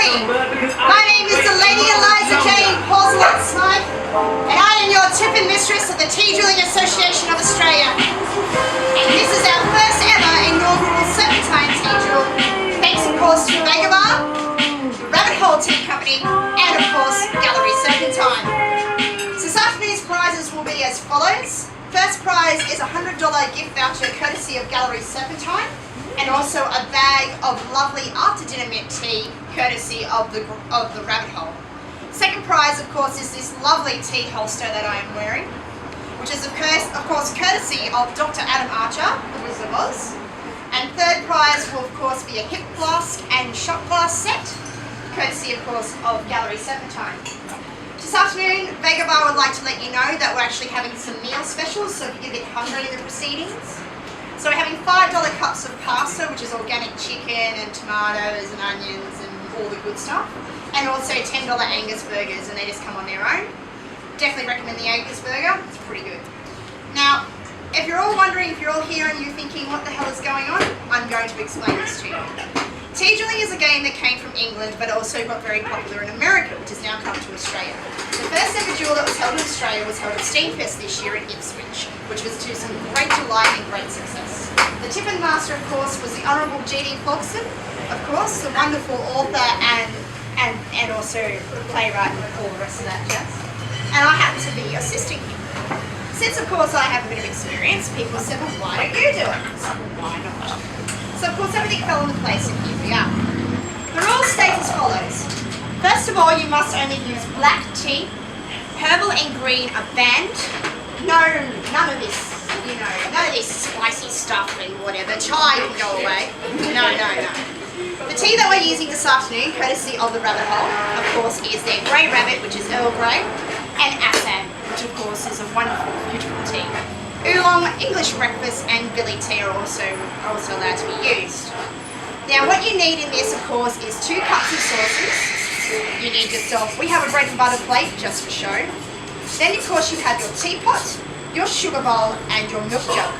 morning. My name is the Lady Eliza Jane Porcelain Smythe, and I am your tip and mistress of the Tea Dueling Association of Australia. And this is our first ever inaugural Serpentine Tea Duel, thanks of course to Vargabar, Rabbit Hole Tea Company, and of course Gallery Serpentine. So this afternoon's prizes will be as follows. First prize is a $100 gift voucher courtesy of Gallery Serpentine, and also a bag of lovely after-dinner mint tea courtesy of the Rabbit Hole. Second prize, of course, is this lovely tea holster that I am wearing, which is of course courtesy of Dr. Adam Archer, the Wizard of Oz. And third prize will of course be a hip flask and shot glass set, courtesy of course of Gallery Serpentine. This afternoon, Vargabar would like to let you know that we're actually having some meal specials, so if you get a bit hungry in the proceedings. So we're having $5 cups of pasta, which is organic chicken and tomatoes and onions and all the good stuff. And also $10 Angus burgers, and they just come on their own. Definitely recommend the Angus burger, it's pretty good. Now, if you're all wondering, if you're all here and you're thinking what the hell is going on, I'm going to explain this to you. Tea dueling is a game that came from England but also got very popular in America, which has now come to Australia. The first ever duel that was held in Australia was held at Steamfest this year in Ipswich, which was to some great delight and great success. The tip and master, of course, was the Honourable G.D. Fogson, of course, the wonderful author and also playwright and all the rest of that jazz. And I happen to be assisting him. Since, of course, I have a bit of experience, people said, well, why don't you do it? So, why not? So, of course, everything fell into place, and here we are. The rules state as follows. First of all, you must only use black tea. Purple and green are banned. No, none of this, none of this spicy stuff and whatever. Chai can go away. No. The tea that we're using this afternoon, courtesy of the Rabbit Hole, of course, is their Grey Rabbit, which is Earl Grey, and Assam, which of course is a wonderful, beautiful tea. Oolong, English breakfast, and Billy tea are also allowed to be used. Now, what you need in this, of course, is 2 cups of sauces. You need yourself, we have a bread and butter plate just for show. Then, of course, you have your teapot, your sugar bowl, and your milk jug.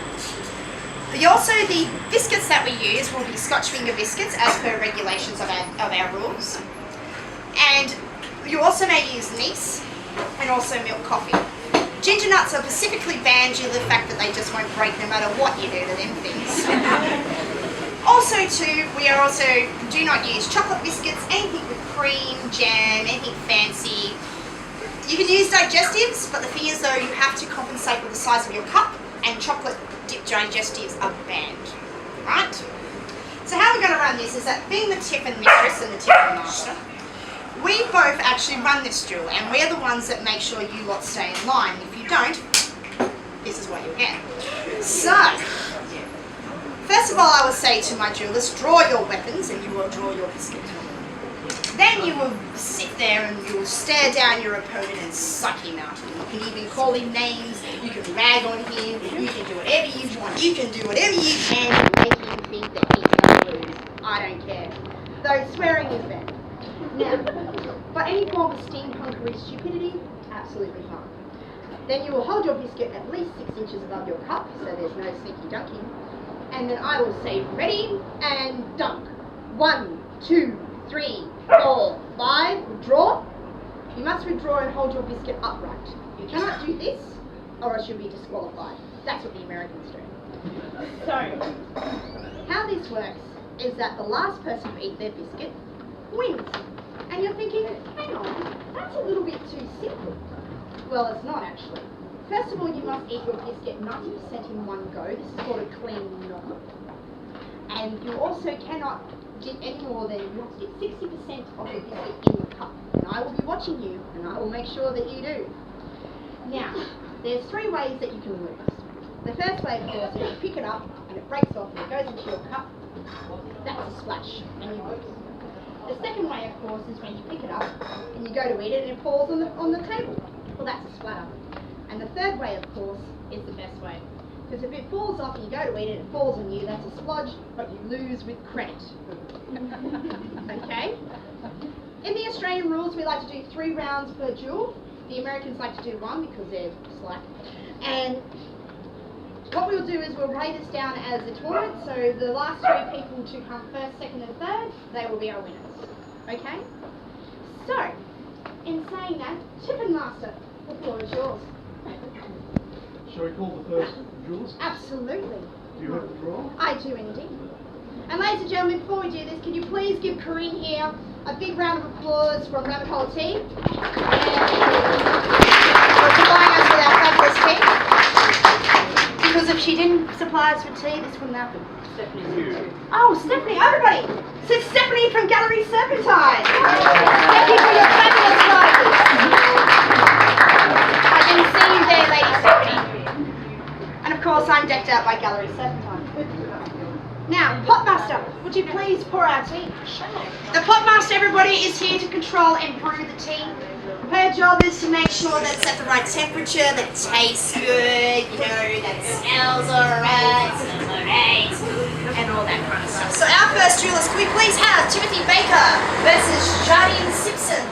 The biscuits that we use will be Scotch finger biscuits as per regulations of our rules. And you also may use anise and also milk coffee. Ginger nuts are specifically banned due to the fact that they just won't break no matter what you do to them things. Also too, we do not use chocolate biscuits, anything with cream, jam, anything fancy. You can use digestives, but the thing is though, you have to compensate with the size of your cup, and chocolate dip digestives are banned, right? So how we're going to run this is that being the tip and mistress and the tip and master, we both actually run this duel, and we're the ones that make sure you lot stay in line. If you don't, this is what you'll get. So, first of all, I will say to my duelists, draw your weapons and you will draw your biscuit. Then you will sit there and you will stare down your opponent and suck him out. You can even call him names, you can rag on him, you can do whatever you want, you can do whatever you can to make him think that he's going to lose. I don't care. Though swearing is bad. Now, but any form of steampunkery stupidity, absolutely fine. Then you will hold your biscuit at least 6 inches above your cup, so there's no sneaky dunking. And then I will say ready and dunk. 1, 2, 3, 4, 5, withdraw. You must withdraw and hold your biscuit upright. You cannot do this or else you'll be disqualified. That's what the Americans do. So, how this works is that the last person to eat their biscuit wins. And you're thinking, hang on, that's a little bit too simple. Well, it's not actually. First of all, you must eat your biscuit 90% in one go. This is called a clean nom. And you also cannot dip any more than, you have to dip 60% of your biscuit in the cup. And I will be watching you, and I will make sure that you do. Now, there's 3 ways that you can lose. The first way, of course, is you pick it up, and it breaks off, and it goes into your cup. That's a splash, and you lose. The second way, of course, is when you pick it up, and you go to eat it, and it falls on the table. Well, that's a splatter. And the third way, of course, is the best way. Because if it falls off and you go to eat it and it falls on you, that's a splodge, but you lose with credit. Okay? In the Australian rules, we like to do 3 rounds per duel. The Americans like to do 1 because they're slack. And what we'll do is we'll lay this down as a tournament, so the last 3 people to come first, second and third, they will be our winners. Okay? So, in saying that, Tippin Master, the floor is yours. Shall we call the first duelist? Absolutely. Do you have the draw? I do indeed. And ladies and gentlemen, before we do this, can you please give Corinne here a big round of applause from Rabbit Hole Tea for supplying us with our fabulous tea. Because if she didn't supply us with tea, this wouldn't happen. Oh, Stephanie, everybody! So it's Stephanie from Gallery Serpentine. Thank you for your fabulous prizes. I didn't see you there, Lady Stephanie. And of course, I'm decked out by Gallery Serpentine. Now, Potmaster, would you please pour our tea? The Potmaster, everybody, is here to control and brew the tea. Her job is to make sure that it's at the right temperature, that it tastes good, you know, that it smells alright, and all that kind of stuff. So our first duelist, can we please have Timothy Baker versus Jardine Simpson?